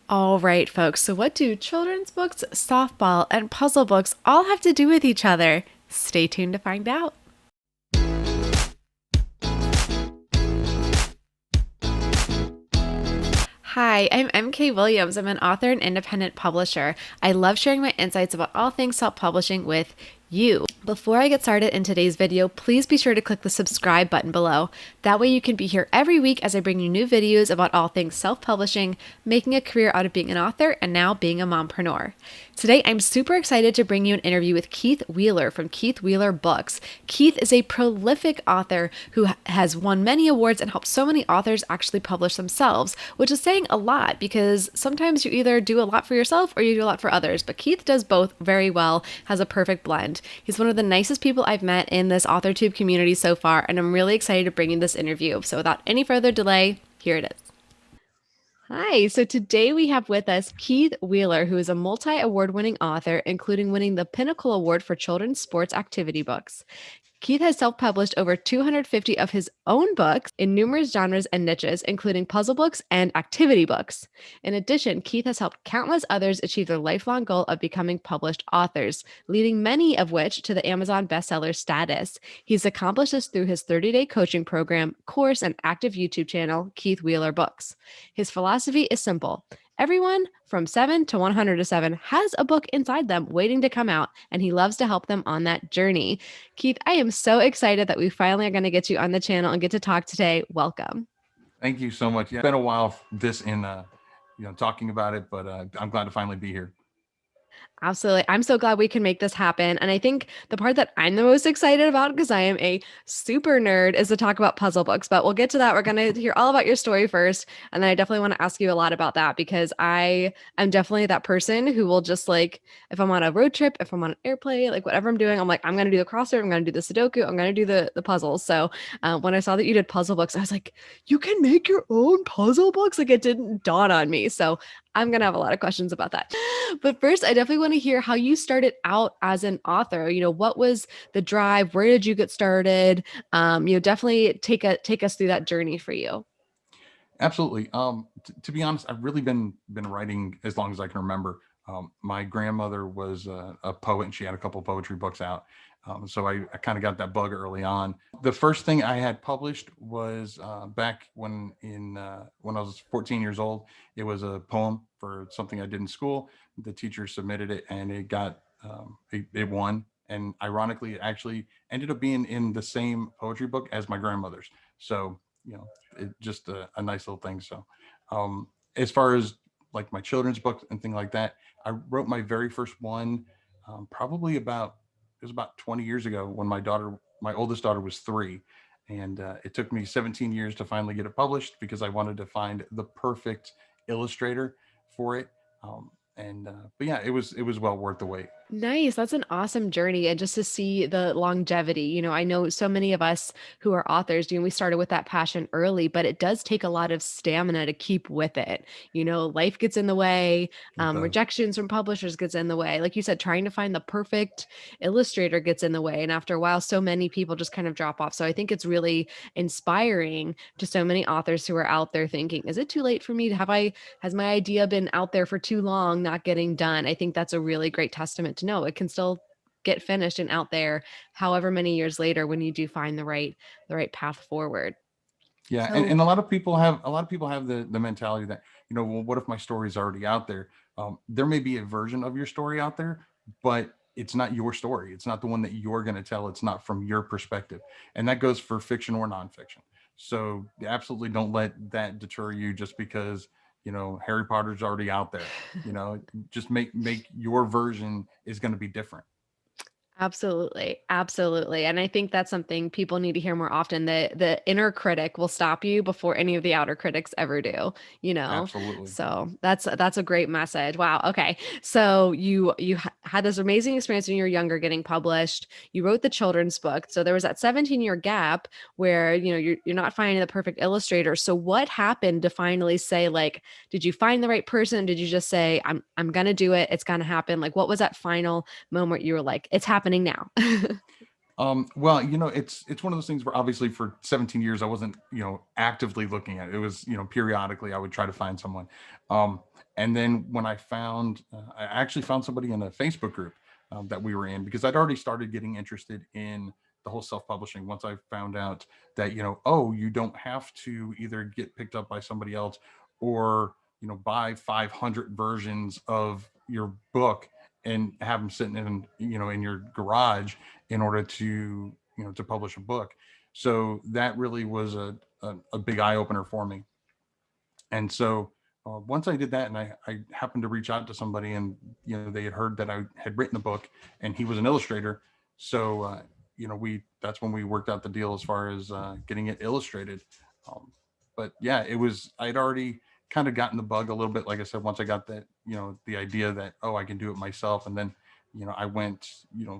All right, folks. So, what do children's books, softball, and puzzle books all have to do with each other? Stay tuned to find out. Hi, I'm MK Williams. I'm an author and independent publisher. I love sharing my insights about all things self publishing with you. Before I get started in today's video, please be sure to click the subscribe button below. That way you can be here every week as I bring you new videos about all things self-publishing, making a career out of being an author, and now being a mompreneur. Today, I'm super excited to bring you an interview with Keith Wheeler from Keith Wheeler Books. Keith is a prolific author who has won many awards and helped so many authors actually publish themselves, which is saying a lot because sometimes you either do a lot for yourself or you do a lot for others, but Keith does both very well, has a perfect blend. He's one of the nicest people I've met in this AuthorTube community so far, and I'm really excited to bring you this interview. So without any further delay, here it is. Hi, so today we have with us Keith Wheeler, who is a multi-award winning author, including winning the Pinnacle Award for children's sports activity books. Keith has self published over 250 of his own books in numerous genres and niches, including puzzle books and activity books. In addition, Keith has helped countless others achieve their lifelong goal of becoming published authors, leading many of which to the Amazon bestseller status. He's accomplished this through his 30-day coaching program, course, and active YouTube channel, Keith Wheeler Books. His philosophy is simple. Everyone from 7 to 107 has a book inside them waiting to come out, and he loves to help them on that journey. Keith, I am so excited that we finally are going to get you on the channel and get to talk today. Welcome. Thank you so much. Yeah, it's been a while talking about it, but I'm glad to finally be here. Absolutely. I'm so glad we can make this happen. And I think the part that I'm the most excited about, because I am a super nerd, is to talk about puzzle books. But we'll get to that. We're going to hear all about your story first. And then I definitely want to ask you a lot about that because I am definitely that person who will just like, if I'm on a road trip, if I'm on an airplane, like whatever I'm doing, I'm like, I'm going to do the crossword, I'm going to do the Sudoku, I'm going to do the puzzles. So when I saw that you did puzzle books, I was like, you can make your own puzzle books? Like it didn't dawn on me. So I'm going to have a lot of questions about that. But first, I definitely want to hear how you started out as an author. What was the drive? Where did you get started? Definitely take us through that journey for you. Absolutely. To be honest, I've really been writing as long as I can remember. My grandmother was a poet, and she had a couple of poetry books out. So I kind of got that bug early on. The first thing I had published was back when I was 14 years old. It was a poem for something I did in school. The teacher submitted it, and it won. And ironically, it actually ended up being in the same poetry book as my grandmother's. So it just a nice little thing. So as far as like my children's books and things like that, I wrote my very first one probably about it was about 20 years ago when my oldest daughter was 3. And it took me 17 years to finally get it published because I wanted to find the perfect illustrator for it. But yeah, it was well worth the wait. Nice. That's an awesome journey. And just to see the longevity, I know so many of us who are authors, we started with that passion early, but it does take a lot of stamina to keep with it. Life gets in the way, It does. rejections from publishers gets in the way. Like you said, trying to find the perfect illustrator gets in the way. And after a while, so many people just kind of drop off. So I think it's really inspiring to so many authors who are out there thinking, is it too late for me to has my idea been out there for too long, not getting done? I think that's a really great testament to know it can still get finished and out there however many years later when you do find the right path forward. Yeah, So and a lot of people have the mentality that, well, what if my story is already out there? There may be a version of your story out there, but it's not your story. It's not the one that you're going to tell. It's not from your perspective, and that goes for fiction or nonfiction. So absolutely don't let that deter you just because Harry Potter's already out there. Just make your version is going to be different. absolutely. Absolutely. And I think that's something people need to hear more often. The inner critic will stop you before any of the outer critics ever do, you know? Absolutely. So that's a great message. Wow. Okay. So you had this amazing experience when you were younger getting published. You wrote the children's book. So there was that 17-year gap where, you're not finding the perfect illustrator. So what happened to finally say, like, did you find the right person? Did you just say, I'm gonna do it, it's gonna happen? Like, what was that final moment you were like, it's happening now? Well, it's one of those things where obviously for 17 years I wasn't, actively looking at it. It was, periodically I would try to find someone. Um, And then when I actually found somebody in a Facebook group that we were in, because I'd already started getting interested in the whole self-publishing. Once I found out that, oh, you don't have to either get picked up by somebody else or, buy 500 versions of your book and have them sitting in, in your garage in order to publish a book. So that really was a big eye opener for me. And so once I did that, and I happened to reach out to somebody, and they had heard that I had written a book, and he was an illustrator. So we that's when we worked out the deal as far as getting it illustrated. Um, but yeah, it was I'd already kind of gotten the bug a little bit. Like I said, once I got that, the idea that, oh, I can do it myself, and then I went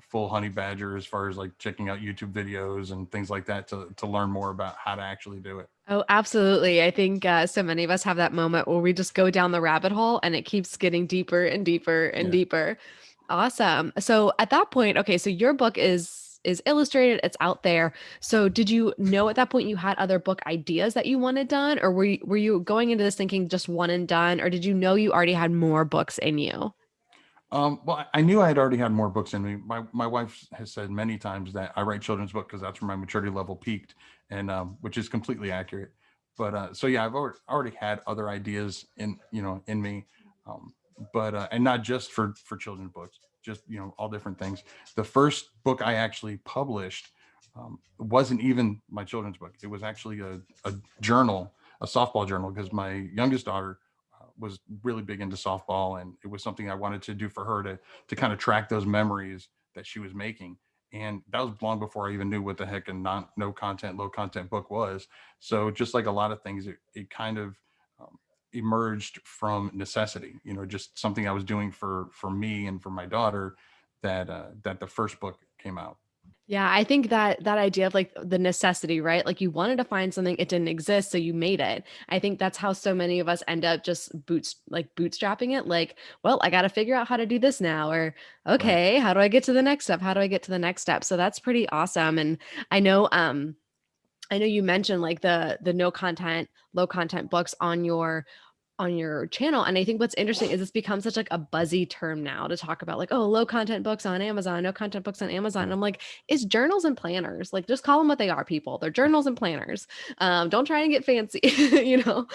full honey badger as far as like checking out YouTube videos and things like that to learn more about how to actually do it. Oh, absolutely. I think so many of us have that moment where we just go down the rabbit hole and it keeps getting deeper and deeper and Yeah. deeper. Awesome. So at that point, okay, so your book is illustrated, it's out there. So did you know at that point you had other book ideas that you wanted done, or were you going into this thinking just one and done, or did you know you already had more books in you? Well, I knew I had already had more books in me. My wife has said many times that I write children's book because that's where my maturity level peaked, and which is completely accurate. But so yeah, I've already had other ideas in me, um, but and not just for children's books, just all different things. The first book I actually published wasn't even my children's book. It was actually a journal, a softball journal, because my youngest daughter was really big into softball, and it was something I wanted to do for her to kind of track those memories that she was making. And that was long before I even knew what the heck a no content, low content book was. So just like a lot of things, it kind of um, emerged from necessity. Just something I was doing for me and for my daughter, that the first book came out. Yeah, I think that idea of like the necessity, right? Like you wanted to find something, it didn't exist, so you made it. I think that's how so many of us end up just bootstrapping it. Like, well, I got to figure out how to do this now, or Right. okay, how do I get to the next step? How do I get to the next step? So that's pretty awesome. And I know, I know you mentioned like the no content, low content books on your channel. And I think what's interesting is it's become such like a buzzy term now to talk about like, oh, low content books on Amazon, no content books on Amazon. And Yeah. I'm like, it's journals and planners. Like just call them what they are, people. They're journals and planners. Don't try and get fancy, you know?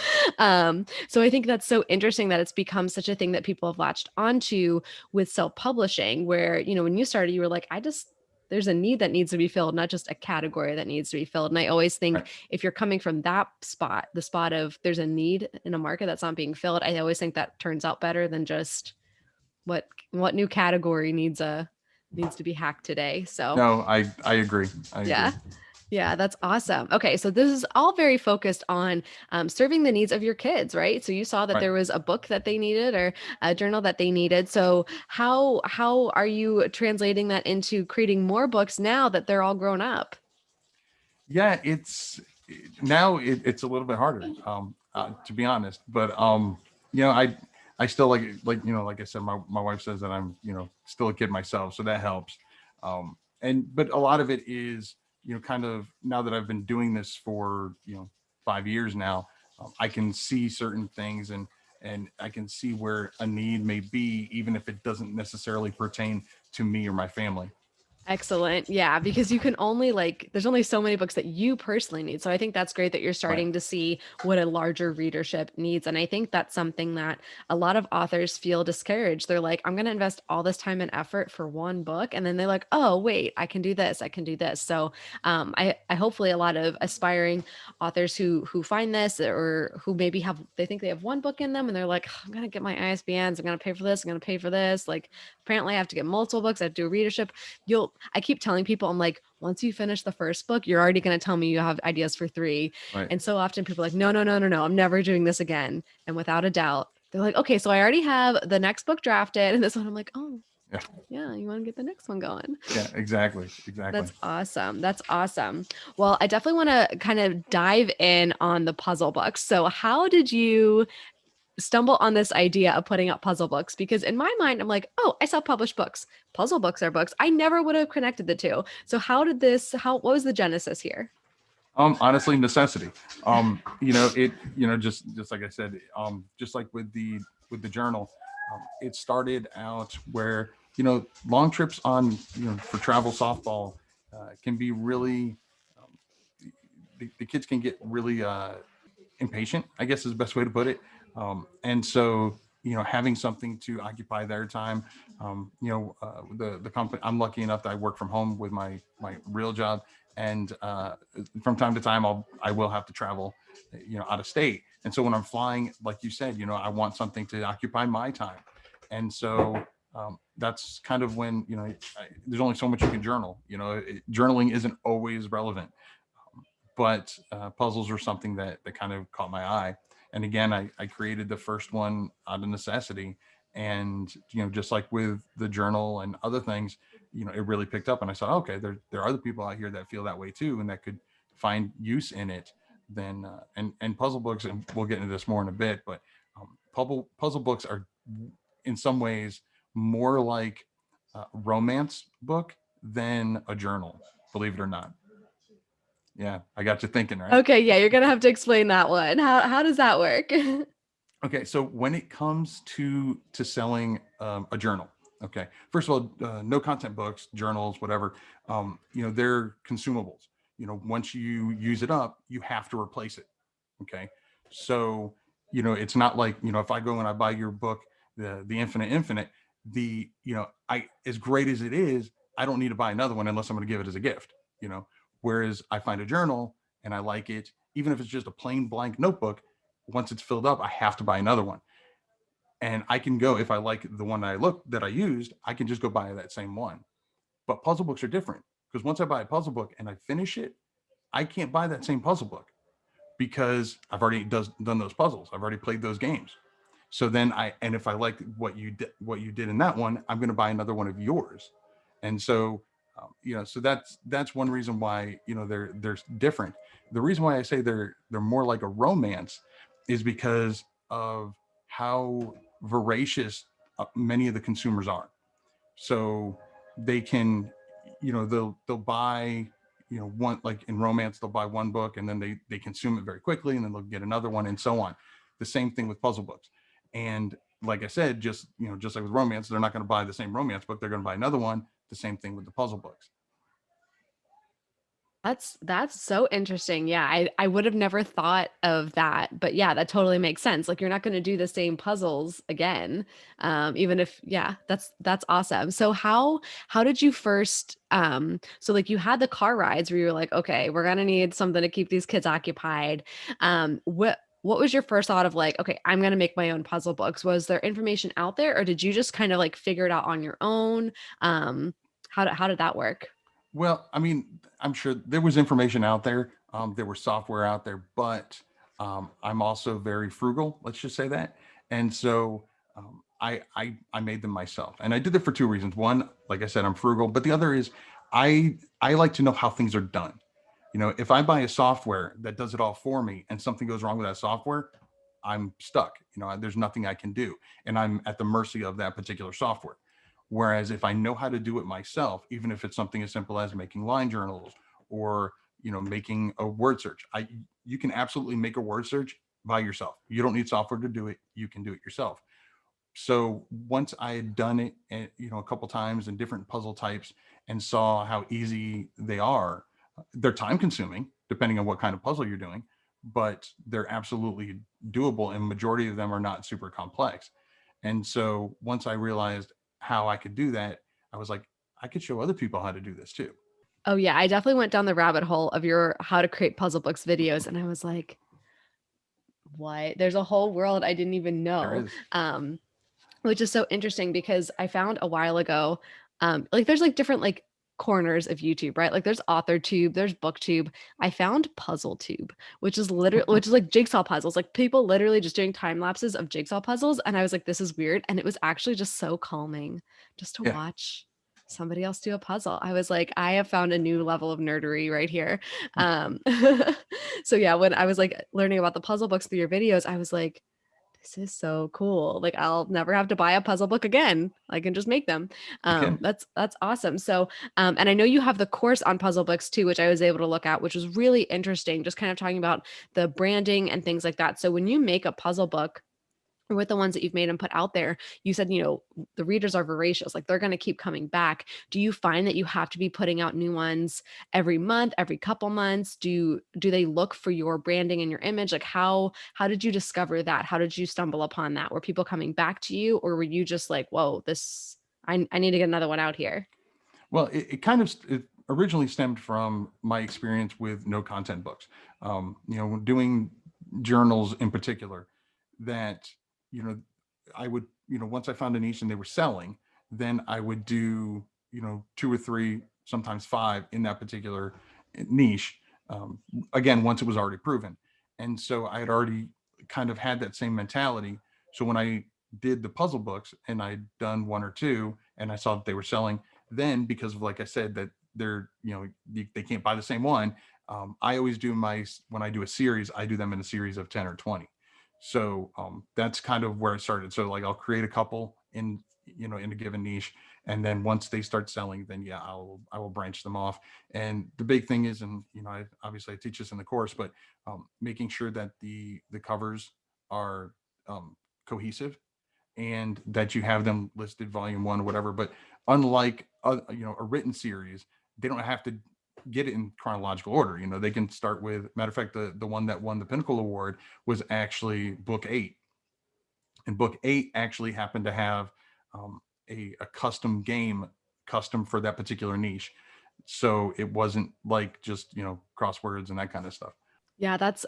So I think that's so interesting that it's become such a thing that people have latched onto with self-publishing, where, when you started, you were like, there's a need that needs to be filled, not just a category that needs to be filled. And I always think Right. if you're coming from that spot, the spot of there's a need in a market that's not being filled, I always think that turns out better than just what new category needs to be hacked today. So No, I agree. I agree. yeah. Yeah, that's awesome. Okay, so this is all very focused on serving the needs of your kids, right? So you saw that Right. there was a book that they needed or a journal that they needed. So how are you translating that into creating more books now that they're all grown up? Yeah, now it's a little bit harder, to be honest. But I still like I said, my wife says that I'm still a kid myself, so that helps. But a lot of it is kind of, now that I've been doing this for 5 years now, I can see certain things, and I can see where a need may be, even if it doesn't necessarily pertain to me or my family. Excellent. Yeah, because you can only there's only so many books that you personally need. So I think that's great that you're Right. starting to see what a larger readership needs. And I think that's something that a lot of authors feel discouraged. They're like, I'm going to invest all this time and effort for one book. And then they're like, oh, wait, I can do this. I can do this. So I hopefully a lot of aspiring authors who find this, or who maybe they think they have one book in them and they're like, I'm going to get my ISBNs. I'm going to pay for this. I'm going to pay for this. Like, apparently I have to get multiple books. I have to do a readership. I keep telling people, I'm like, once you finish the first book, you're already going to tell me you have ideas for three. Right. And so often people are like, no, no, no, no, no, I'm never doing this again. And without a doubt, they're like, okay, so I already have the next book drafted. And this one, I'm like, oh, Yeah. yeah, you want to get the next one going. Yeah. Exactly. Exactly. That's awesome. That's awesome. Well, I definitely want to kind of dive in on the puzzle books. So, how did you stumble on this idea of putting up puzzle books? Because in my mind, I'm like, oh, I self published books. Puzzle books are books. I never would have connected the two. So what was the genesis here? Honestly, necessity. Just like I said, just like with the with the journal. It started out where, long trips on, for travel softball can be really, um, the kids can get really impatient, I guess is the best way to put it. And so, having something to occupy their time, the company, I'm lucky enough that I work from home with my real job. And from time to time, I will have to travel, out of state. And so when I'm flying, like you said, I want something to occupy my time. And so that's kind of when, there's only so much you can journal. Journaling isn't always relevant, but puzzles are something that kind of caught my eye. And again, I created the first one out of necessity. And, just like with the journal and other things, it really picked up. And I said, okay, there are other people out here that feel that way too, and that could find use in it. Then, and puzzle books, and we'll get into this more in a bit, but puzzle books are in some ways more like a romance book than a journal, believe it or not. Yeah, I got you thinking, right? Okay, yeah, you're gonna have to explain that one. How does that work? Okay, so when it comes to selling a journal, okay, first of all, no content books, journals, whatever, they're consumables. Once you use it up, you have to replace it. Okay, so it's not like, if I go and I buy your book, the Infinite, I, as great as it is, I don't need to buy another one unless I'm going to give it as a gift. Whereas I find a journal and I like it, even if it's just a plain blank notebook. Once it's filled up, I have to buy another one. And I can go, if I like the one that I used, I can just go buy that same one. But puzzle books are different, because once I buy a puzzle book and I finish it, I can't buy that same puzzle book, because I've already done those puzzles. I've already played those games. So then and if I like what you did in that one, I'm going to buy another one of yours. And so, so that's one reason why, they're different. The reason why I say they're more like a romance is because of how voracious many of the consumers are. So they can, they'll buy, one, like in romance, they'll buy one book and then they consume it very quickly, and then they'll get another one, and so on. The same thing with puzzle books. And like I said, just like with romance, they're not going to buy the same romance book, they're going to buy another one. The same thing with the puzzle books. That's so interesting. Yeah, I would have never thought of that, but yeah, that totally makes sense. Like you're not going to do the same puzzles again, even if yeah, that's awesome. So how did you first so like you had the car rides where you were like, okay, we're gonna need something to keep these kids occupied. What was your first thought of like, okay, I'm gonna make my own puzzle books? Was there information out there, or did you just kind of like figure it out on your own? How did that work? Well, I mean, I'm sure there was information out there. There was software out there, but I'm also very frugal. Let's just say that. And so I made them myself, and I did it for two reasons. One, like I said, I'm frugal, but the other is I like to know how things are done. If I buy a software that does it all for me and something goes wrong with that software, I'm stuck. There's nothing I can do, and I'm at the mercy of that particular software. Whereas if I know how to do it myself, even if it's something as simple as making line journals, or making a word search, you can absolutely make a word search by yourself. You don't need software to do it. You can do it yourself. So once I had done it, a couple times in different puzzle types, and saw how easy they are, they're time consuming depending on what kind of puzzle you're doing, but they're absolutely doable, and majority of them are not super complex. And so once I realized how I could do that, I was like, I could show other people how to do this too. Oh yeah, I definitely went down the rabbit hole of your how to create puzzle books videos, and I was like, what? There's a whole world I didn't even There know. is. Which is so interesting because I found a while ago, like there's like different like corners of YouTube, right? Like there's author tube, there's booktube. I found puzzle tube, which is like jigsaw puzzles, like people literally just doing time lapses of jigsaw puzzles. And I was like, this is weird. And it was actually just so calming just to Yeah. watch somebody else do a puzzle. I was like, I have found a new level of nerdery right here. So yeah, when I was like learning about the puzzle books through your videos, I was like, this is so cool. Like I'll never have to buy a puzzle book again. I can just make them. You can. That's awesome. So, and I know you have the course on puzzle books too, which I was able to look at, which was really interesting. Just kind of talking about the branding and things like that. So when you make a puzzle book, or with the ones that you've made and put out there, you said, the readers are voracious, like they're going to keep coming back. Do you find that you have to be putting out new ones every month, every couple months? Do they look for your branding and your image? Like how did you discover that? How did you stumble upon that? Were people coming back to you, or were you just like, whoa, this I need to get another one out here? Well, it originally stemmed from my experience with no content books. Doing journals in particular, that you know, I would, once I found a niche and they were selling, then I would do, two or three, sometimes five in that particular niche. Um, Again, once it was already proven, and so I had already kind of had that same mentality. So when I did the puzzle books and I'd done one or two, and I saw that they were selling, then because of, like I said, that they're, they can't buy the same one. I always do when I do a series, I do them in a series of 10 or 20. So that's kind of where I started. So like I'll create a couple in a given niche, and then once they start selling, then yeah, I will branch them off. And the big thing is, and obviously I teach this in the course, but making sure that the covers are cohesive, and that you have them listed volume one or whatever. But unlike a written series, they don't have to get it in chronological order. They can start with, matter of fact, the one that won the Pinnacle Award was actually book 8, and book 8 actually happened to have a custom game, custom for that particular niche. So it wasn't like just crosswords and that kind of stuff. Yeah, that's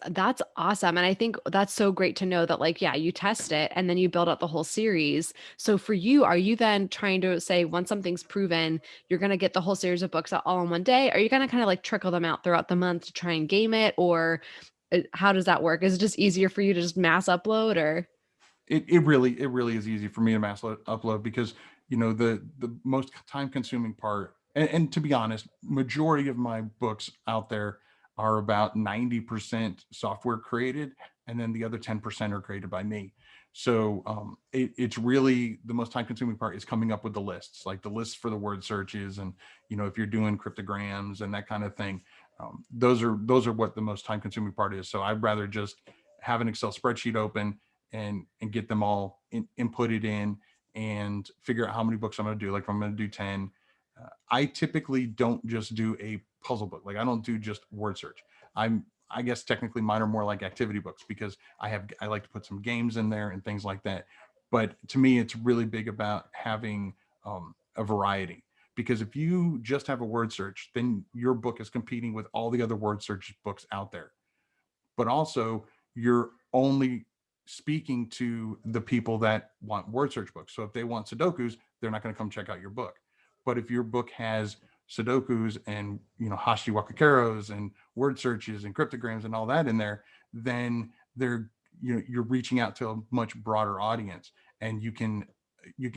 awesome, and I think that's so great to know that, like, yeah, you test it and then you build out the whole series. So for you, are you then trying to say once something's proven, you're gonna get the whole series of books out all in one day? Are you gonna kinda, like, trickle them out throughout the month to try and game it, or, how does that work? Is it just easier for you to just mass upload, or It really is easy for me to upload, because the most time consuming part, and to be honest, majority of my books out there are about 90% software created, and then the other 10% are created by me. So it's really the most time consuming part is coming up with the lists, like the lists for the word searches, and if you're doing cryptograms and that kind of thing. Those are what the most time consuming part is. So I'd rather just have an Excel spreadsheet open, and get them all inputted in, and figure out how many books I'm going to do. Like if I'm going to do 10, I typically don't just do a puzzle book. Like I don't do just word search. I guess technically mine are more like activity books, because I like to put some games in there and things like that. But to me, it's really big about having a variety, because if you just have a word search, then your book is competing with all the other word search books out there. But also, you're only speaking to the people that want word search books. So if they want Sudokus, they're not going to come check out your book. But if your book has Sudokus and Hashi Wakakeros and word searches and cryptograms and all that in there, then you're reaching out to a much broader audience, and you can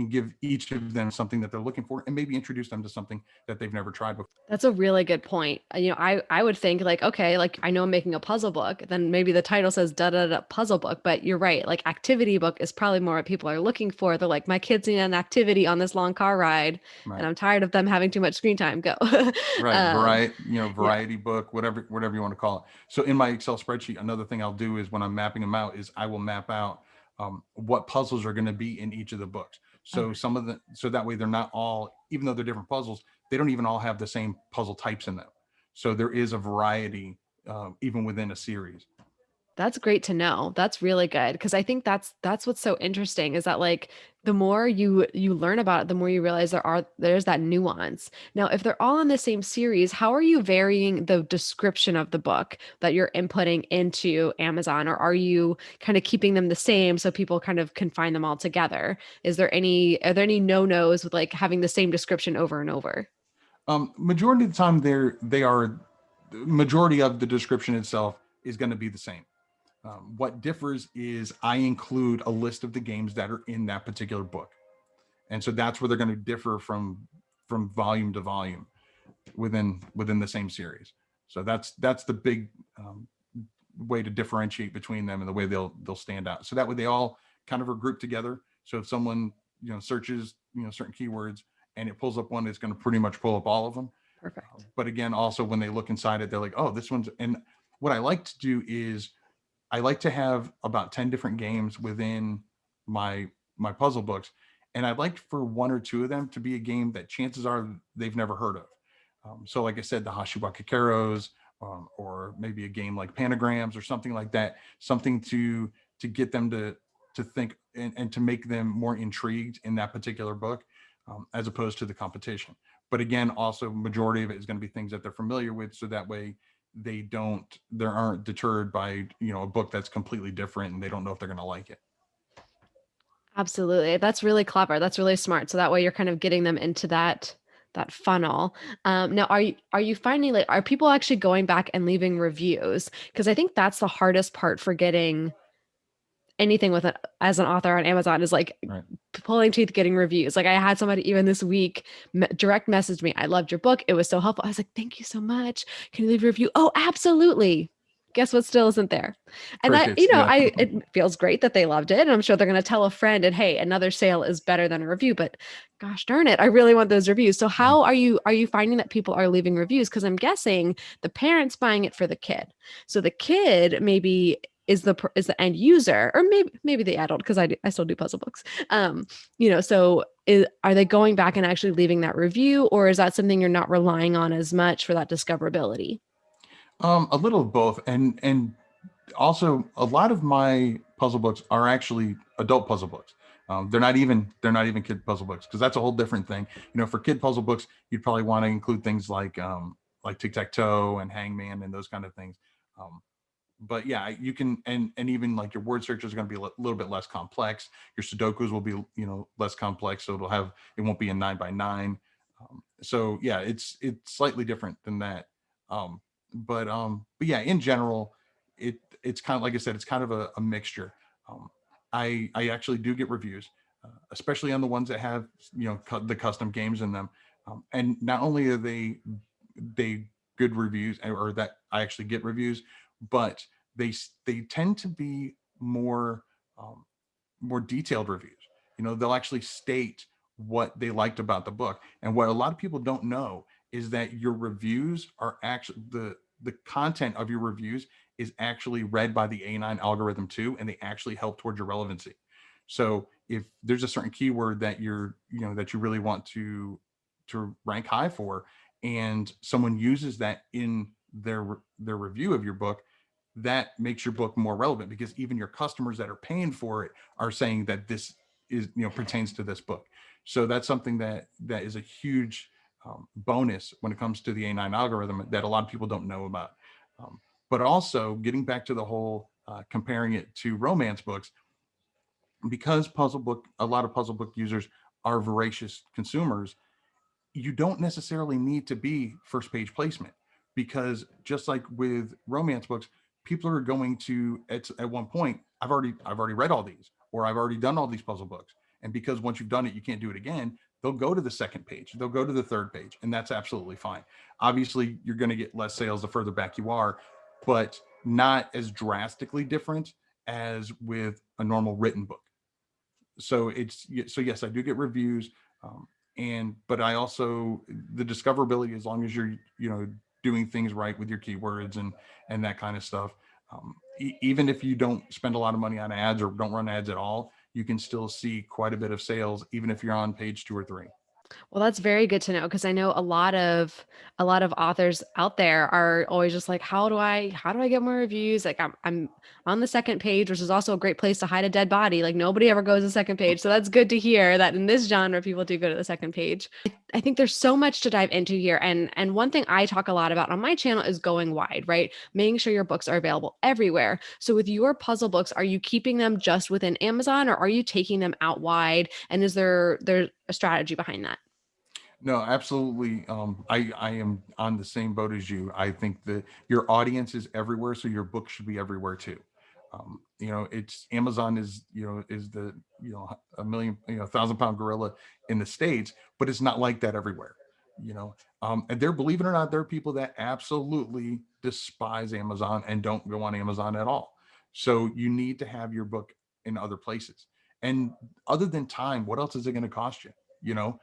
give each of them something that they're looking for, and maybe introduce them to something that they've never tried before. that's a really good point. I would think like, okay, like I know I'm making a puzzle book, then maybe the title says da da da puzzle book, but you're right. Like activity book is probably more what people are looking for. They're like, my kids need an activity on this long car ride, and Right. I'm tired of them having too much screen time. Go. Right. um, yeah. Variety book, whatever you want to call it. So in my Excel spreadsheet, another thing I'll do is, when I'm mapping them out, is I will map out what puzzles are going to be in each of the books. So Okay. so that way they're not all, even though they're different puzzles, they don't even all have the same puzzle types in them. So there is a variety, even within a series. That's great to know. That's really good because I think that's what's so interesting is that like the more you learn about it, the more you realize there's that nuance. Now, if they're all in the same series, how are you varying the description of the book that you're inputting into Amazon, or are you kind of keeping them the same so people kind of can find them all together? Are there any no-nos with like having the same description over and over? Majority of the time, the majority of the description itself is going to be the same. What differs is I include a list of the games that are in that particular book, and so that's where they're going to differ from volume to volume within the same series. So that's the big way to differentiate between them, and the way they'll stand out. So that way they all kind of are grouped together. So if someone searches certain keywords, and it pulls up one, it's going to pretty much pull up all of them. Perfect. But again, also when they look inside it, they're like, oh, this one's. And what I like to do is I like to have about 10 different games within my puzzle books, and I'd like for one or two of them to be a game that chances are they've never heard of. So, like I said, the Hashiwaka Karos, or maybe a game like Panagrams or something like that, something to get them to think, and to make them more intrigued in that particular book, as opposed to the competition. But again, also majority of it is going to be things that they're familiar with, so that way they aren't deterred by a book that's completely different and they don't know if they're going to like it. Absolutely. That's really clever. That's really smart. So that way you're kind of getting them into that funnel. Now, are you finding, like, are people actually going back and leaving reviews? Because I think that's the hardest part for getting anything with it as an author on Amazon, is like Right. pulling teeth getting reviews. Like, I had somebody even this week direct message me, "I loved your book. It was so helpful." I was like, "Thank you so much. Can you leave a review?" "Oh, absolutely." Guess what still isn't there? And that, Crickets. Yeah. it feels great that they loved it. And I'm sure they're going to tell a friend, and hey, another sale is better than a review. But gosh darn it, I really want those reviews. So how are you finding that people are leaving reviews? Because I'm guessing the parents buying it for the kid. So the kid maybe is the end user, or maybe the adult, because I still do puzzle books. So are they going back and actually leaving that review, or is that something you're not relying on as much for that discoverability? A little of both, and also a lot of my puzzle books are actually adult puzzle books. They're not even kid puzzle books, because that's a whole different thing. For kid puzzle books, you'd probably want to include things like tic tac toe and hangman and those kind of things. Um, but yeah, you can, and even like your word searches are going to be a little bit less complex. Your Sudokus will be less complex, so it won't be a 9 by 9. So yeah, it's slightly different than that. Um, but yeah, in general, it's kind of, like I said, it's kind of a mixture. Um, I actually do get reviews, especially on the ones that have the custom games in them, and not only are they good reviews, or that I actually get reviews, but they tend to be um, more detailed reviews. They'll actually state what they liked about the book. And what a lot of people don't know is that your reviews are actually the content of your reviews is actually read by the A9 algorithm too, and they actually help towards your relevancy. So if there's a certain keyword that that you really want to rank high for, and someone uses that in their review of your book, that makes your book more relevant, because even your customers that are paying for it are saying that this is pertains to this book. So that's something that is a huge bonus when it comes to the A9 algorithm that a lot of people don't know about. But also, getting back to the whole comparing it to romance books, because a lot of puzzle book users are voracious consumers, you don't necessarily need to be first page placement, because just like with romance books, people are going to, at one point, I've already read all these, or I've already done all these puzzle books. And because once you've done it, you can't do it again. They'll go to the second page, they'll go to the third page, and that's absolutely fine. Obviously, you're going to get less sales the further back you are, but not as drastically different as with a normal written book. So yes, I do get reviews, and but I also, the discoverability, as long as you're doing things right with your keywords and that kind of stuff. Even if you don't spend a lot of money on ads or don't run ads at all, you can still see quite a bit of sales, even if you're on page 2 or 3. Well, that's very good to know, because I know a lot of authors out there are always just like, how do I get more reviews? Like, I'm on the second page, which is also a great place to hide a dead body. Like, nobody ever goes to the second page. So that's good to hear that in this genre people do go to the second page. I think there's so much to dive into here. And one thing I talk a lot about on my channel is going wide, right? Making sure your books are available everywhere. So with your puzzle books, are you keeping them just within Amazon, or are you taking them out wide? And is there a strategy behind that? No, absolutely. I am on the same boat as you. I think that your audience is everywhere, so your book should be everywhere too. It's Amazon is the a million 1,000 pound gorilla in the States, but it's not like that everywhere. And there, believe it or not, there are people that absolutely despise Amazon and don't go on Amazon at all. So you need to have your book in other places. And other than time, what else is it going to cost you? You know,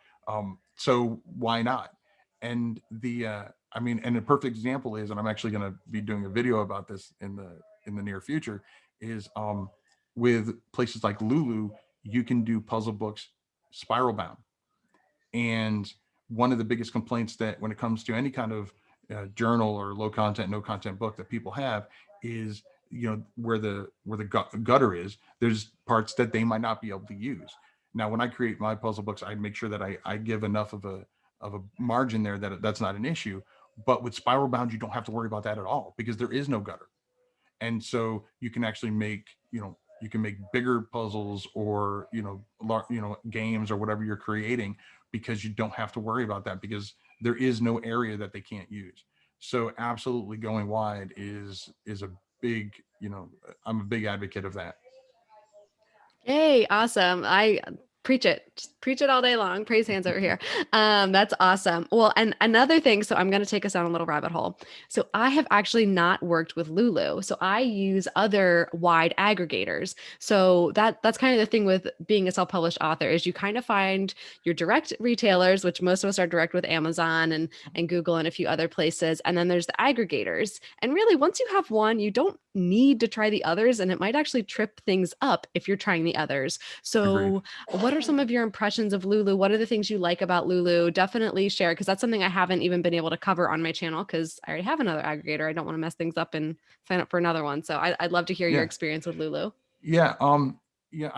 so why not? And and a perfect example is, and I'm actually going to be doing a video about this in the near future, is with places like LuLu. you can do puzzle books spiral bound. And one of the biggest complaints that when it comes to any kind of journal or low content, no content book that people have is, where the gutter is, there's parts that they might not be able to use. Now, when I create my puzzle books, I make sure that I give enough of a margin there that that's not an issue. But with spiral bound, you don't have to worry about that at all because there is no gutter. And so you can actually make, you can make bigger puzzles or, games or whatever you're creating, because you don't have to worry about that because there is no area that they can't use. So absolutely going wide is a big, I'm a big advocate of that. Hey, awesome. I preach it. Just preach it all day long. Praise hands over here. That's awesome. Well, and another thing, so I'm going to take us down a little rabbit hole. So I have actually not worked with LuLu. So I use other wide aggregators. So that's kind of the thing with being a self-published author is you kind of find your direct retailers, which most of us are direct with Amazon and Google and a few other places. And then there's the aggregators. And really, once you have one, you don't need to try the others, and it might actually trip things up if you're trying the others. Agreed. So what are some of your impressions of LuLu? What are the things you like about LuLu? Definitely share, because that's something I haven't even been able to cover on my channel because I already have another aggregator. I don't want to mess things up and sign up for another one. So I'd love to hear your Yeah. experience with LuLu. Yeah. Yeah.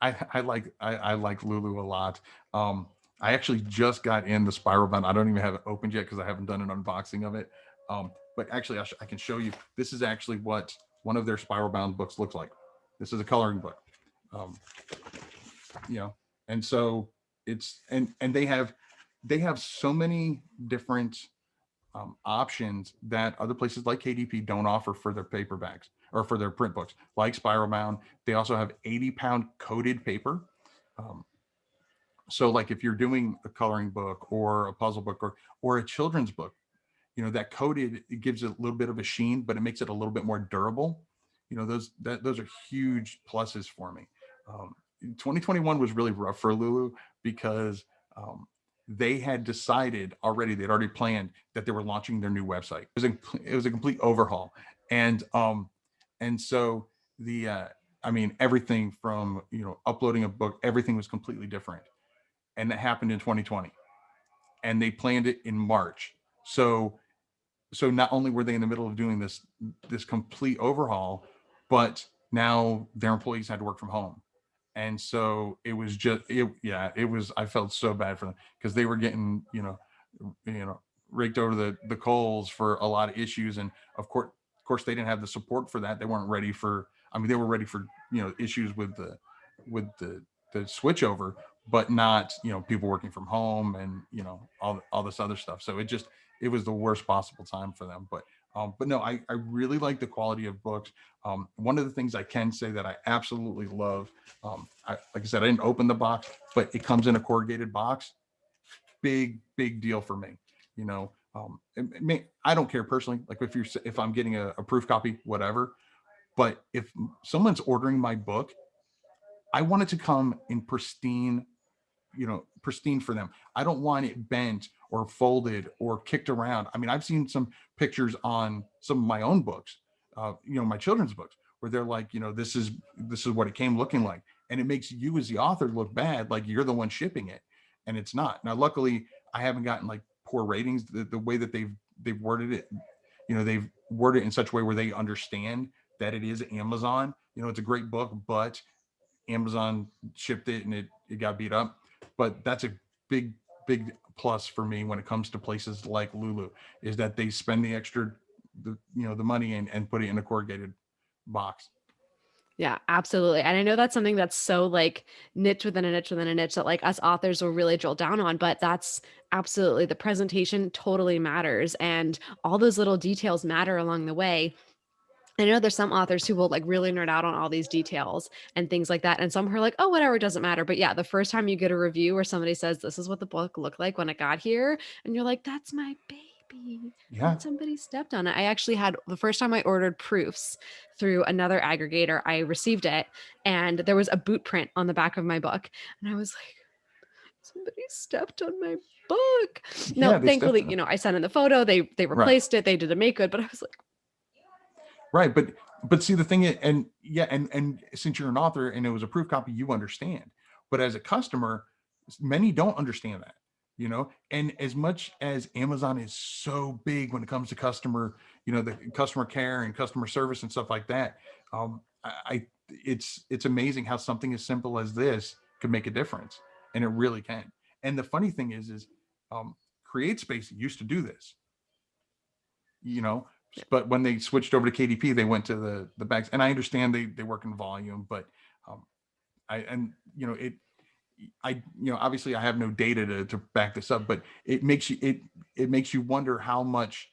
I like Lulu a lot. I actually just got in the spiral bound. I don't even have it opened yet because I haven't done an unboxing of it. But actually, I can show you. This is actually what one of their spiral bound books looks like. This is a coloring book. Um, you know, and so and they have so many different options that other places like KDP don't offer for their paperbacks or for their print books, like Spiral Bound. They also have 80-pound coated paper. Um, so, like if you're doing a coloring book or a puzzle book or a children's book, that coated, it gives it a little bit of a sheen, but it makes it a little bit more durable. Those are huge pluses for me. Um, 2021 was really rough for Lulu because um, they had decided already, they'd already planned that they were launching their new website. It was a complete overhaul, and so I mean, everything from uploading a book, everything was completely different, and that happened in 2020, and they planned it in March. So not only were they in the middle of doing this complete overhaul, but now their employees had to work from home. And so it was it was, I felt so bad for them because they were getting, raked over the coals for a lot of issues. And of course they didn't have the support for that. They weren't ready for, I mean, they were ready for, issues with the switch over, but not, people working from home and, all this other stuff. So it was the worst possible time for them. But no, I really like the quality of books. One of the things I can say that I absolutely love, like I said, I didn't open the box, but it comes in a corrugated box. Big deal for me. I don't care personally. Like if I'm getting a proof copy, whatever. But if someone's ordering my book, I want it to come in pristine for them. I don't want it bent or folded or kicked around. I mean, I've seen some pictures on some of my own books, my children's books, where they're like, this is what it came looking like, and it makes you as the author look bad, like you're the one shipping it, and it's not. Now, luckily, I haven't gotten like poor ratings. The way that they've worded it, they've worded it in such a way where they understand that it is Amazon. It's a great book, but Amazon shipped it and it got beat up. But that's a big plus for me when it comes to places like Lulu, is that they spend the money and put it in a corrugated box. Yeah, absolutely. And I know that's something that's so like niche within a niche within a niche that like us authors will really drill down on, but that's absolutely, the presentation totally matters. And all those little details matter along the way. I know there's some authors who will like really nerd out on all these details and things like that. And some who are like, oh, whatever, it doesn't matter. But yeah, the first time you get a review where somebody says, this is what the book looked like when it got here, and you're like, that's my baby. Yeah. And somebody stepped on it. I actually had the first time I ordered proofs through another aggregator, I received it, and there was a boot print on the back of my book. And I was like, somebody stepped on my book. No, Yeah, they stepped thankfully, in. I sent in the photo, they Right. replaced it, they did a make good, but I was like, Right. But but see the thing is, and yeah, and since you're an author and it was a proof copy, you understand. But as a customer, many don't understand that, and as much as Amazon is so big when it comes to customer, the customer care and customer service and stuff like that, it's amazing how something as simple as this could make a difference, and it really can. And the funny thing is Create Space used to do this, you know but when they switched over to KDP, they went to the bags. And I understand they work in volume, but um I and it I obviously I have no data to back this up, but it makes you wonder how much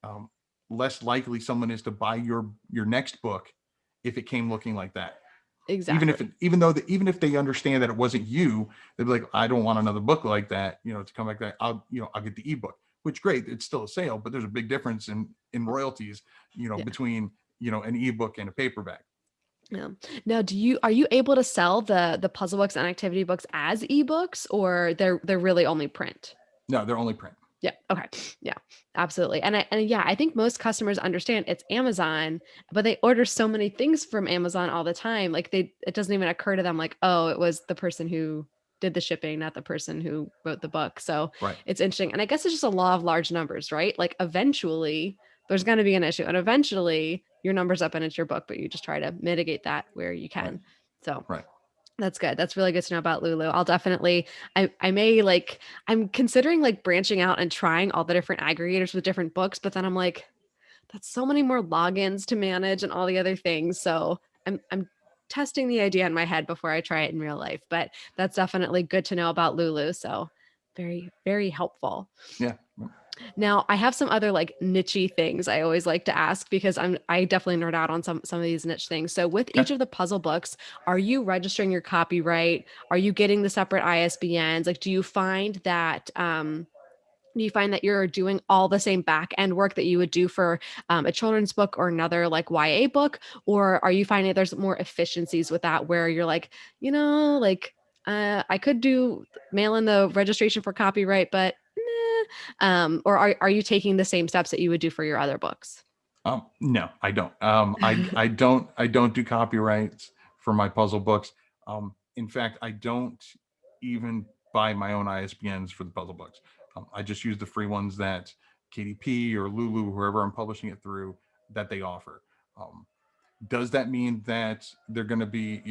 um less likely someone is to buy your next book if it came looking like that. Exactly. Even if they understand that it wasn't you, they'd be like, I don't want another book like that, to come like that. I'll get the ebook, which great, it's still a sale, but there's a big difference in royalties, Yeah. between an ebook and a paperback. Yeah. Now, are you able to sell the puzzle books and activity books as ebooks, or they're really only print? No, they're only print. Yeah. Okay. Yeah. Absolutely. And yeah, I think most customers understand it's Amazon, but they order so many things from Amazon all the time. Like it doesn't even occur to them like, oh, it was the person who did the shipping, not the person who wrote the book. So Right. it's interesting. And I guess it's just a law of large numbers, right? Like eventually there's going to be an issue, and eventually your number's up and it's your book, but you just try to mitigate that where you Right. can. So Right. that's good. That's really good to know about LuLu. I'll definitely, I may like, I'm considering like branching out and trying all the different aggregators with different books, but then I'm like, that's so many more logins to manage and all the other things. So I'm testing the idea in my head before I try it in real life, but that's definitely good to know about LuLu. So very, very helpful. Yeah. Now, I have some other like nichey things I always like to ask because I definitely nerd out on some of these niche things. So with Okay. each of the puzzle books, are you registering your copyright? Are you getting the separate ISBNs? Like, do you find that you're doing all the same back end work that you would do for a children's book or another like YA book? Or are you finding there's more efficiencies with that where you're like, like I could do mail in the registration for copyright, but or are you taking the same steps that you would do for your other books? No, I don't. I don't do copyrights for my puzzle books. In fact, I don't even buy my own ISBNs for the puzzle books. I just use the free ones that KDP or Lulu, whoever I'm publishing it through, that they offer. Um, does that mean that they're going to be,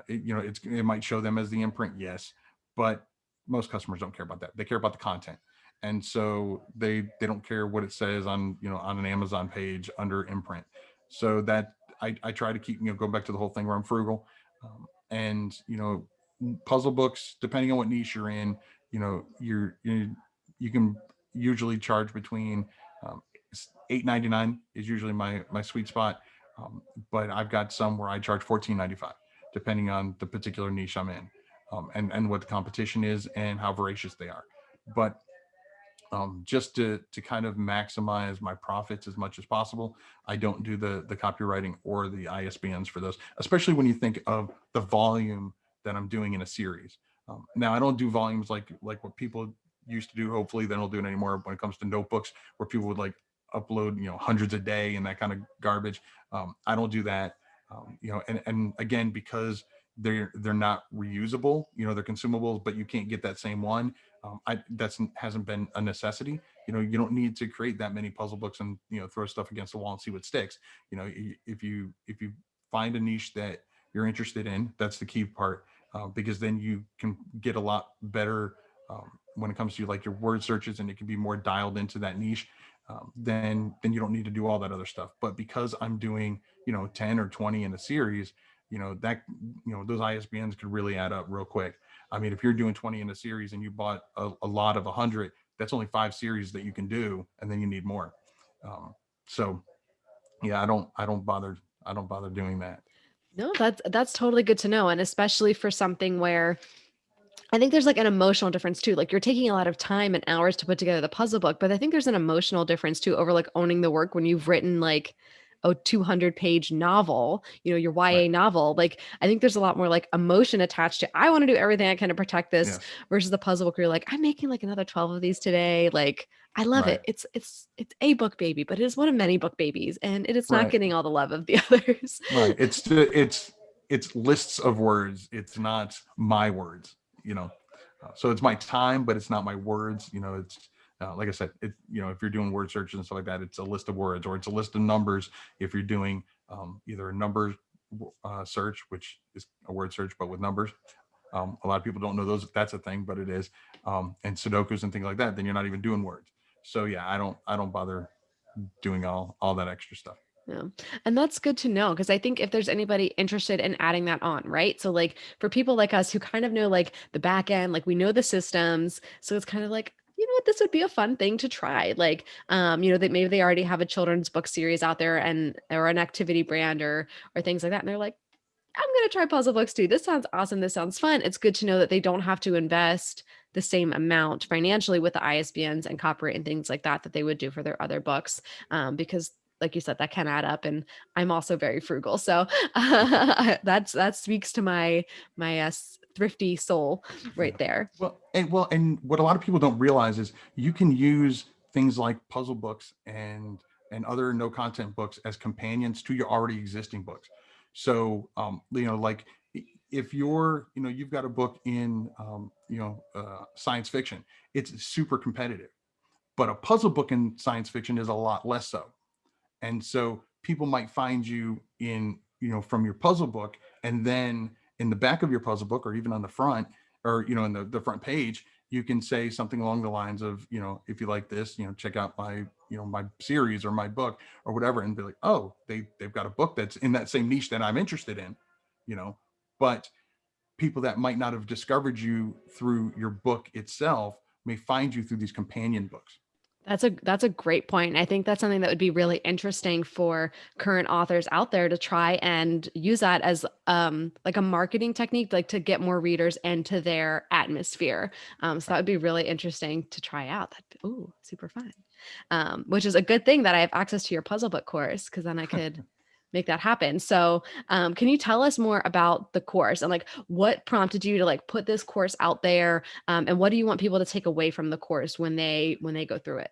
it might show them as the imprint? Yes, but most customers don't care about that. They care about the content, and so they don't care what it says on on an Amazon page under imprint. So that I try to keep, go back to the whole thing where I'm frugal, and puzzle books, depending on what niche you're in, you can usually charge between um, $8.99 is usually my sweet spot. But I've got some where I charge $14.95, depending on the particular niche I'm in, and what the competition is and how voracious they are. But just to kind of maximize my profits as much as possible, I don't do the copywriting or the ISBNs for those, especially when you think of the volume that I'm doing in a series. Now I don't do volumes like what people used to do. Hopefully they don't do it anymore when it comes to notebooks, where people would like upload hundreds a day and that kind of garbage. I don't do that. And again, because they're not reusable, they're consumables, but you can't get that same one. That's hasn't been a necessity. You don't need to create that many puzzle books and throw stuff against the wall and see what sticks. If you find a niche that you're interested in, that's the key part, because then you can get a lot better when it comes to like your word searches, and it can be more dialed into that niche. Then you don't need to do all that other stuff. But because I'm doing 10 or 20 in a series, that those ISBNs could really add up real quick. I mean, if you're doing 20 in a series and you bought a lot of 100, that's only 5 series that you can do, and then you need more. So yeah, I don't bother doing that. No, that's totally good to know. And especially for something where I think there's like an emotional difference too. Like you're taking a lot of time and hours to put together the puzzle book, but I think there's an emotional difference too over like owning the work when you've written like a 200-page novel, your Right. YA novel. Like, I think there's a lot more like emotion attached to, I want to do everything I can to protect this, Yes. versus the puzzle book where you're like, I'm making like another 12 of these today. Like, I love Right. it. It's a book baby, but it is one of many book babies, and it is not Right. getting all the love of the others. Right. It's lists of words. It's not my words. You know, so it's my time, but it's not my words. You know, it's like I said. If you're doing word searches and stuff like that, it's a list of words, or it's a list of numbers. If you're doing either a number search, which is a word search but with numbers. A lot of people don't know that's a thing, but it is. And Sudokus and things like that. Then you're not even doing words. So yeah, I don't bother doing all that extra stuff. Yeah. And that's good to know, because I think if there's anybody interested in adding that on, right? So like for people like us who kind of know like the back end, like we know the systems, so it's kind of like, what, this would be a fun thing to try. Like, that maybe they already have a children's book series out there, and or an activity brand, or things like that, and they're like, I'm going to try puzzle books too. This sounds awesome. This sounds fun. It's good to know that they don't have to invest the same amount financially with the ISBNs and copyright and things like that they would do for their other books, because like you said, that can add up. And I'm also very frugal, so that speaks to my thrifty soul right Yeah. there. And what a lot of people don't realize is you can use things like puzzle books and other no content books as companions to your already existing books. So, like if you've got a book in, science fiction, it's super competitive, but a puzzle book in science fiction is a lot less so. And so people might find you from your puzzle book, and then in the back of your puzzle book, or even on the front, or in the front page, you can say something along the lines of, if you like this, check out my series or my book or whatever, and be like, oh, they've got a book that's in that same niche that I'm interested in, you know but people that might not have discovered you through your book itself may find you through these companion books. That's a great point. I think that's something that would be really interesting for current authors out there to try and use that as like a marketing technique, like to get more readers into their atmosphere. So that Right. would be really interesting to try out. That ooh, super fun. Which is a good thing that I have access to your puzzle book course, because then I could make that happen. So, can you tell us more about the course, and like what prompted you to like put this course out there, and what do you want people to take away from the course when they go through it?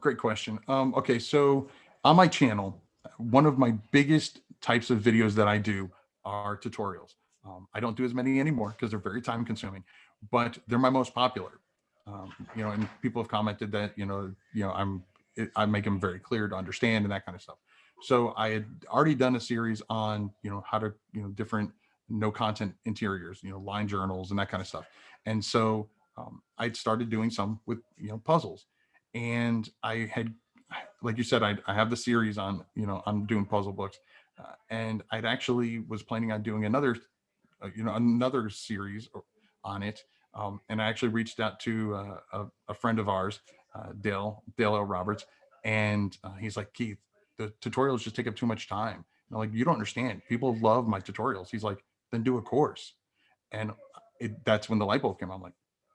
Great question. Okay, so on my channel, one of my biggest types of videos that I do are tutorials. I don't do as many anymore because they're very time consuming, but they're my most popular. And people have commented that I make them very clear to understand and that kind of stuff. So I had already done a series on how to different no content interiors, line journals and that kind of stuff. And so I'd started doing some with puzzles, and I had, like you said, I have the series on, I'm doing puzzle books, and I'd actually was planning on doing another series on it. And I actually reached out to a friend of ours, Dale L. Roberts, and he's like, Keith, the tutorials just take up too much time. And I'm like, you don't understand. People love my tutorials. He's like, then do a course. And that's when the light bulb came on. I'm like,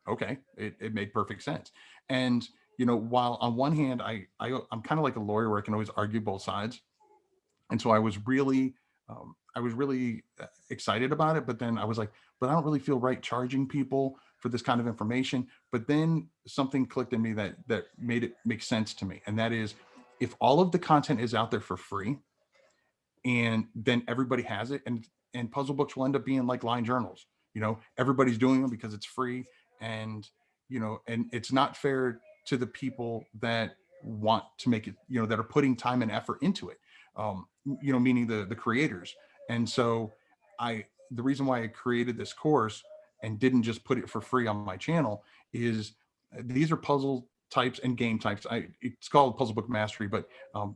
okay, it made perfect sense. And while on one hand I'm kind of like a lawyer where I can always argue both sides, and so I was really excited about it, but then I was like, but I don't really feel right charging people for this kind of information. But then something clicked in me that made it make sense to me, and that is, if all of the content is out there for free, and then everybody has it, and puzzle books will end up being like line journals. Everybody's doing them because it's free, and and it's not fair to the people that want to make it, that are putting time and effort into it, meaning the creators. And so I the reason why I created this course and didn't just put it for free on my channel is, these are puzzle types and game types. It's called Puzzle Book Mastery, but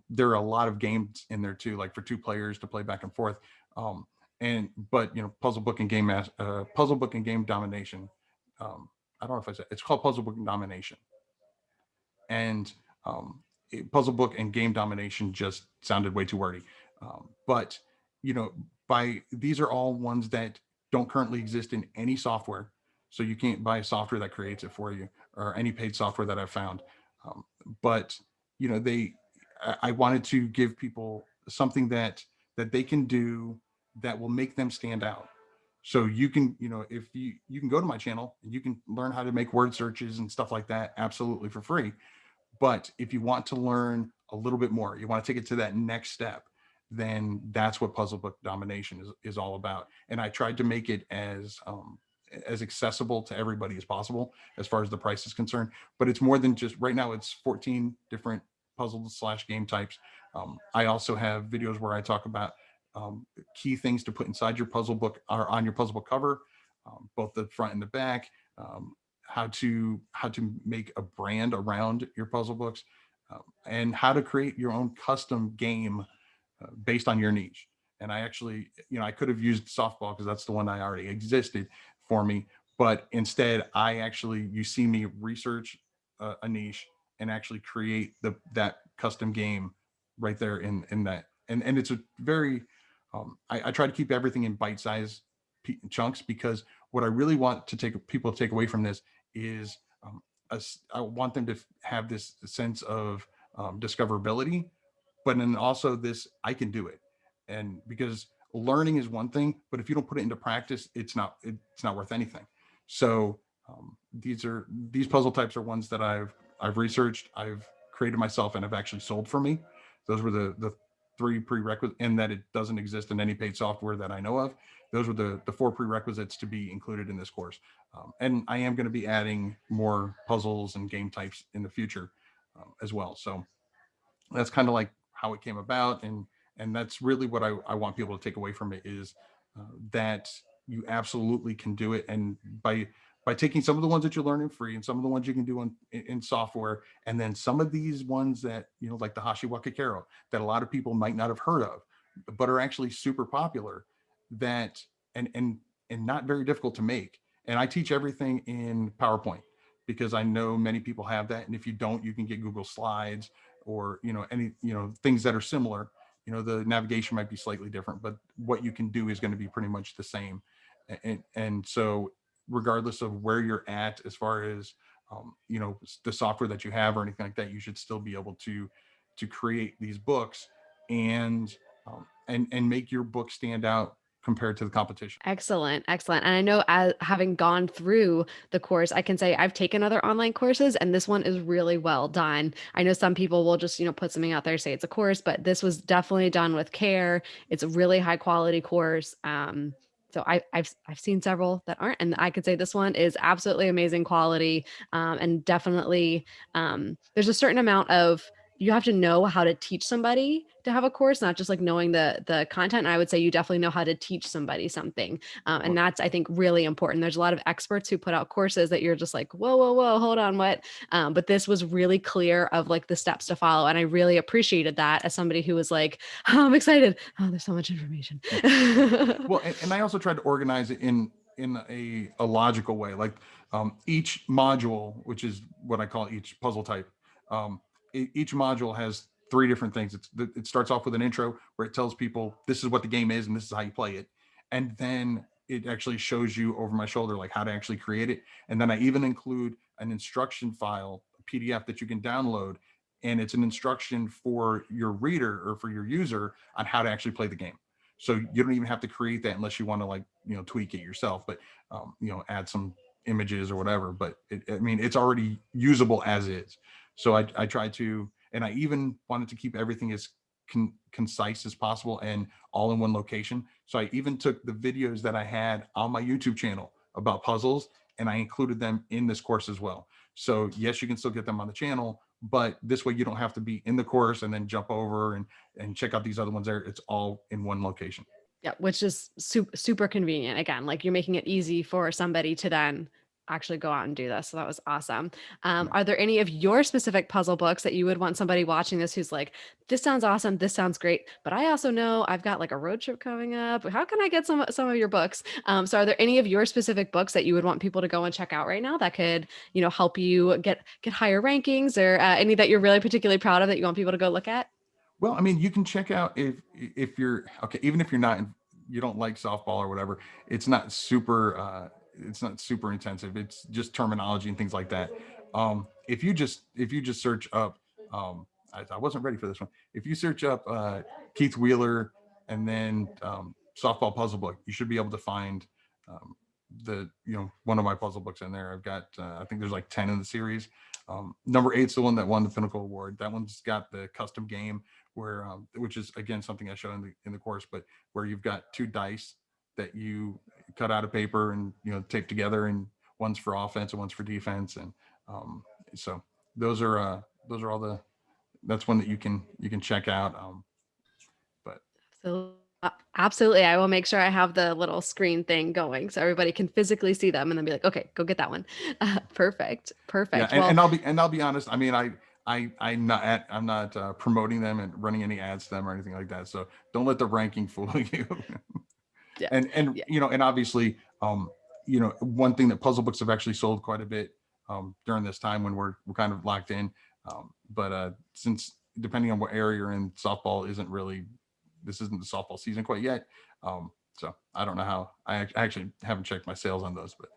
there are a lot of games in there too, like for two players to play back and forth. And but Puzzle Book and Game Domination. I don't know if I said it's called Puzzle Book Domination, and Puzzle Book and Game Domination just sounded way too wordy. But by these are all ones that don't currently exist in any software, so you can't buy a software that creates it for you, or any paid software that I've found. But they I wanted to give people something that they can do that will make them stand out. So you can, if you can go to my channel and you can learn how to make word searches and stuff like that absolutely for free. But if you want to learn a little bit more, you want to take it to that next step, then that's what Puzzle Book Domination is all about. And I tried to make it as accessible to everybody as possible as far as the price is concerned. But it's more than just right now. It's 14 different puzzle slash game types. I also have videos where I talk about key things to put inside your puzzle book or on your puzzle book cover, both the front and the back. How to make a brand around your puzzle books, and how to create your own custom game based on your niche. And I actually, I could have used softball because that's the one I already existed for me. But instead, you see me research a niche and actually create that custom game right there in that. And it's a very, I try to keep everything in bite size chunks, because what I really want to take people to take away from this is, I want them to have this sense of discoverability, but then also this, I can do it. And because learning is one thing, but if you don't put it into practice, it's not worth anything. So these puzzle types are ones that I've researched, I've created myself, and I've actually sold for me. Those were the three prerequisites, and that it doesn't exist in any paid software that I know of. Those were the four prerequisites to be included in this course. And I am going to be adding more puzzles and game types in the future as well. So that's kind of like how it came about. And that's really what I want people to take away from it is that you absolutely can do it. And by taking some of the ones that you're learning free and some of the ones you can do in software, and then some of these ones that, like the Hashiwaka Kero, that a lot of people might not have heard of, but are actually super popular, that and not very difficult to make. And I teach everything in PowerPoint because I know many people have that. And if you don't, you can get Google Slides or any things that are similar. The navigation might be slightly different, but what you can do is going to be pretty much the same. And so regardless of where you're at as far as the software that you have or anything like that, you should still be able to create these books and and make your book stand out compared to the competition. Excellent, excellent. And I know, as having gone through the course, I can say I've taken other online courses and this one is really well done. I know some people will just, put something out there, say it's a course, but this was definitely done with care. It's a really high quality course. So I've seen several that aren't, and I could say this one is absolutely amazing quality. And definitely, there's a certain amount of, you have to know how to teach somebody to have a course, not just like knowing the content. I would say you definitely know how to teach somebody something. And Well, that's, I think, really important. There's a lot of experts who put out courses that you're just like, whoa, whoa, whoa, hold on, what? But this was really clear of like the steps to follow. And I really appreciated that as somebody who was like, oh, I'm excited. Oh, there's so much information. well, and I also tried to organize it in a logical way. Like each module, which is what I call each puzzle type, each module has three different things. It starts off with an intro where it tells people this is what the game is and this is how you play it, and then it actually shows you over my shoulder like how to actually create it. And then I even include an instruction file, a PDF that you can download, and it's an instruction for your reader or for your user on how to actually play the game. So you don't even have to create that unless you want to like tweak it yourself, but add some images or whatever. But I mean, it's already usable as is. So I try to, and I even wanted to keep everything as concise as possible and all in one location. So I even took the videos that I had on my YouTube channel about puzzles and I included them in this course as well. So yes, you can still get them on the channel, but this way you don't have to be in the course and then jump over and check out these other ones there. It's all in one location. Yeah, which is super convenient. Again, like you're making it easy for somebody to then actually go out and do this. So that was awesome. Yeah. Are there any of your specific puzzle books that you would want somebody watching this who's like, this sounds awesome, this sounds great, but I also know I've got like a road trip coming up. How can I get some of your books? So are there any of your specific books that you would want people to go and check out right now that could, help you get higher rankings, or any that you're really particularly proud of that you want people to go look at? Well, I mean, you can check out if you're okay, even if you're not you don't like softball or whatever. It's not super intensive. It's just terminology and things like that. If you just search up, I wasn't ready for this one. If you search up Keith Wheeler and then softball puzzle book, you should be able to find um, one of my puzzle books in there. I've got I think there's like 10 in the series. Number 8's the one that won the Pinnacle Award. That one's got the custom game where which is again something I show in the course, but where you've got 2 dice that you cut out of paper and tape together, and one's for offense and one's for defense, and so those are all the that's one that you can check out. But So absolutely. I will make sure I have the little screen thing going so everybody can physically see them and then be like, okay, go get that one. Perfect. yeah, Perfect. and, Well, I'll be honest. I mean, I'm not promoting them and running any ads to them or anything like that. So don't let the ranking fool you. yeah. and Yeah. and obviously, one thing that puzzle books have actually sold quite a bit during this time when we're kind of locked in. But since depending on what area you're in, softball this isn't the softball season quite yet. So I don't know how. I actually haven't checked my sales on those, but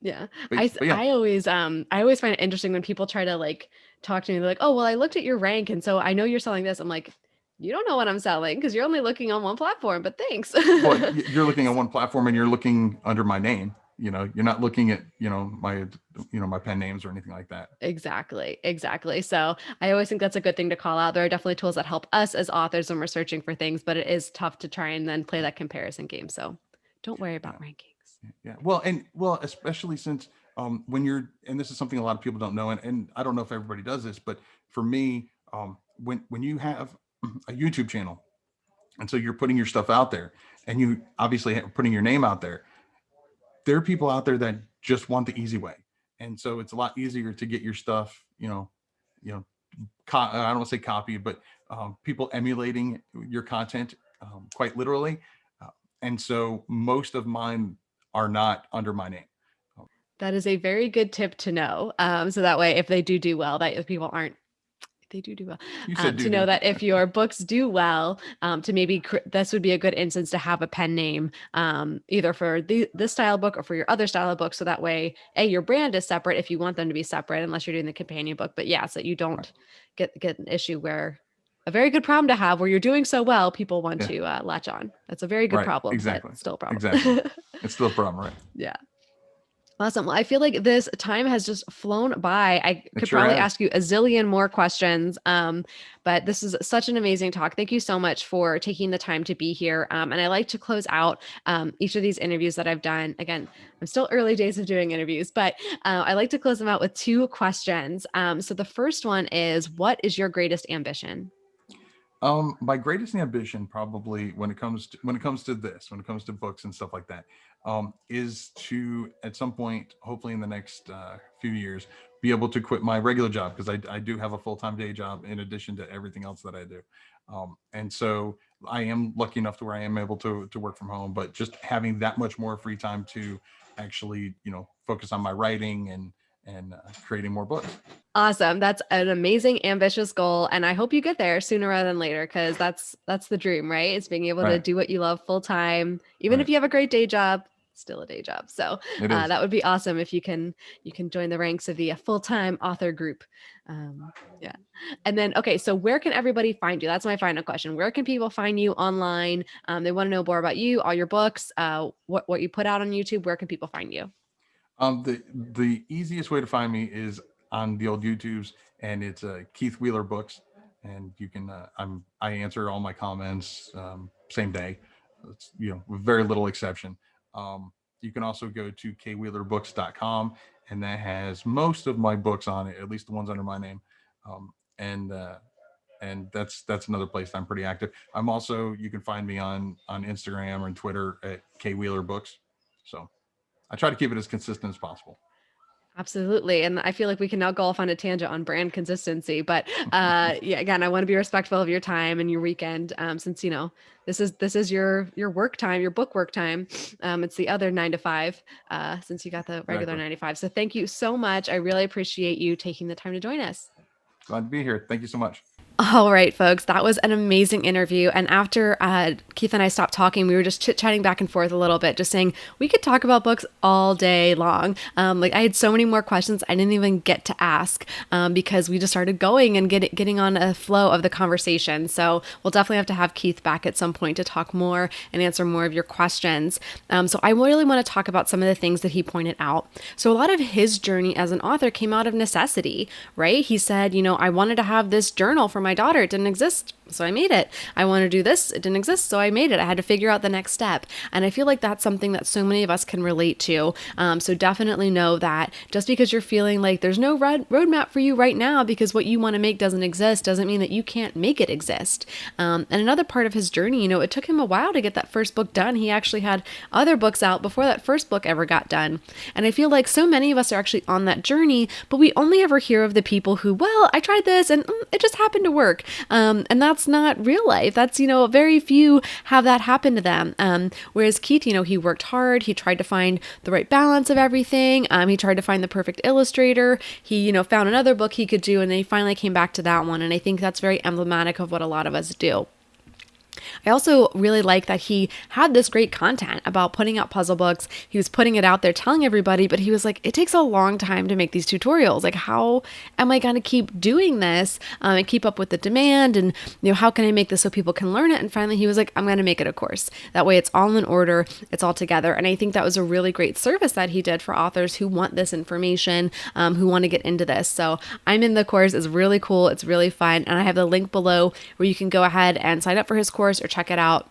Yeah. but yeah. I always find it interesting when people try to like talk to me. They're like, oh, well, I looked at your rank. And so I know you're selling this. I'm like, you don't know what I'm selling because you're only looking on one platform, but thanks. Well, you're looking on one platform and you're looking under my name. You're not looking at my pen names or anything like that. Exactly. Exactly. So I always think that's a good thing to call out. There are definitely tools that help us as authors when we're searching for things, but it is tough to try and then play that comparison game. So don't worry about Yeah. rankings. Yeah. Well, especially since when you're, and this is something a lot of people don't know, and I don't know if everybody does this, but for me, when you have a YouTube channel, and so you're putting your stuff out there, and you obviously putting your name out there are people out there that just want the easy way, and so it's a lot easier to get your stuff, I don't want to say copy, but people emulating your content quite literally, and so most of mine are not under my name. That is a very good tip to know. So that way, if they do well, that if people aren't, if they do well, You said to doo know doo. that if your books do well, to maybe this would be a good instance to have a pen name, either for this style book or for your other style of book. So that way, your brand is separate if you want them to be separate, unless you're doing the companion book. But yeah, so you don't get an issue where a very good problem to have where you're doing so well, people want Yeah. to latch on. That's a very good Right. problem, but Exactly. still a problem. Exactly. It's still a problem, right? Yeah. Awesome. Well, I feel like this time has just flown by. I It could sure probably has. ask you a zillion more questions, but this is such an amazing talk. Thank you so much for taking the time to be here. And I like to close out each of these interviews that I've done. Again, I'm still early days of doing interviews, but I like to close them out with 2 questions. So the first one is, what is your greatest ambition? My greatest ambition, probably when it comes to when it comes to books and stuff like that, is to at some point, hopefully in the next few years, be able to quit my regular job, because I do have a full-time day job in addition to everything else that I do, and so I am lucky enough to where I am able to work from home, but just having that much more free time to actually focus on my writing and creating more books. Awesome. That's an amazing, ambitious goal. And I hope you get there sooner rather than later, because that's the dream, right? It's being able to Right. do what you love full time, even if Right. you have a great day job, still a day job. So It is. that would be awesome if you can join the ranks of the full time author group. Yeah. And then okay, so where can everybody find you? That's my final question. Where can people find you online? They want to know more about you, all your books, what you put out on YouTube. Where can people find you? The easiest way to find me is on the old YouTubes, and it's Keith Wheeler Books, and you can I answer all my comments same day. It's with very little exception. You can also go to kwheelerbooks.com, and that has most of my books on it, at least the ones under my name, um, and that's another place I'm pretty active. I'm also, you can find me on Instagram or on Twitter at kwheelerbooks. So I try to keep it as consistent as possible. Absolutely. And I feel like we can now go off on a tangent on brand consistency. But yeah, again, I want to be respectful of your time and your weekend. Since this is your work time, your book work time. It's the other 9 to 5, since you got the regular Exactly. 9 to 5. So thank you so much. I really appreciate you taking the time to join us. Glad to be here. Thank you so much. All right, folks, that was an amazing interview. And after Keith and I stopped talking, we were just chit-chatting back and forth a little bit, just saying we could talk about books all day long. Like I had so many more questions I didn't even get to ask because we just started going and getting on a flow of the conversation. So we'll definitely have to have Keith back at some point to talk more and answer more of your questions. So I really want to talk about some of the things that he pointed out. So a lot of his journey as an author came out of necessity, right? He said, I wanted to have this journal for my daughter. It didn't exist, so I made it. I want to do this. It didn't exist, so I made it. I had to figure out the next step. And I feel like that's something that so many of us can relate to. So definitely know that just because you're feeling like there's no roadmap for you right now because what you want to make doesn't exist, doesn't mean that you can't make it exist. And another part of his journey, it took him a while to get that first book done. He actually had other books out before that first book ever got done. And I feel like so many of us are actually on that journey, but we only ever hear of the people who, well, I tried this and it just happened to work. And that's not real life. That's, very few have that happen to them. Whereas Keith, he worked hard. He tried to find the right balance of everything. He tried to find the perfect illustrator. He, found another book he could do, and then he finally came back to that one. And I think that's very emblematic of what a lot of us do. I also really like that he had this great content about putting out puzzle books. He was putting it out there, telling everybody, but he was like, it takes a long time to make these tutorials. Like, how am I going to keep doing this and keep up with the demand? And, how can I make this so people can learn it? And finally, he was like, I'm going to make it a course. That way it's all in order. It's all together. And I think that was a really great service that he did for authors who want this information, who want to get into this. So I'm in the course. It's really cool. It's really fun. And I have the link below where you can go ahead and sign up for his course or check it out.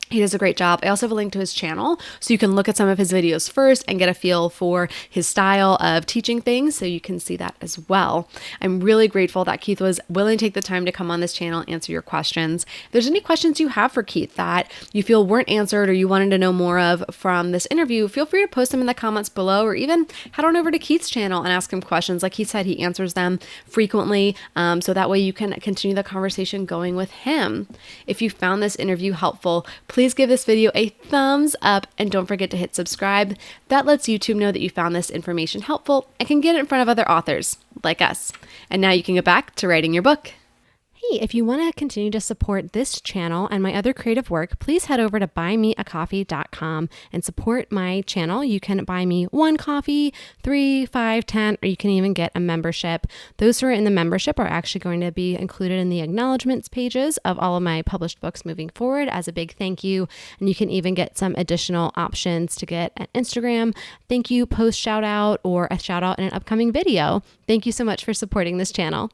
He does a great job. I also have a link to his channel so you can look at some of his videos first and get a feel for his style of teaching things so you can see that as well. I'm really grateful that Keith was willing to take the time to come on this channel and answer your questions. If there's any questions you have for Keith that you feel weren't answered or you wanted to know more of from this interview, feel free to post them in the comments below or even head on over to Keith's channel and ask him questions. Like he said, he answers them frequently, so that way you can continue the conversation going with him. If you found this interview helpful, please give this video a thumbs up and don't forget to hit subscribe. That lets YouTube know that you found this information helpful and can get it in front of other authors like us. And now you can get back to writing your book. Hey, if you want to continue to support this channel and my other creative work, please head over to buymeacoffee.com and support my channel. You can buy me 1 coffee, 3, 5, 10, or you can even get a membership. Those who are in the membership are actually going to be included in the acknowledgements pages of all of my published books moving forward as a big thank you. And you can even get some additional options to get an Instagram thank you post shout out or a shout out in an upcoming video. Thank you so much for supporting this channel.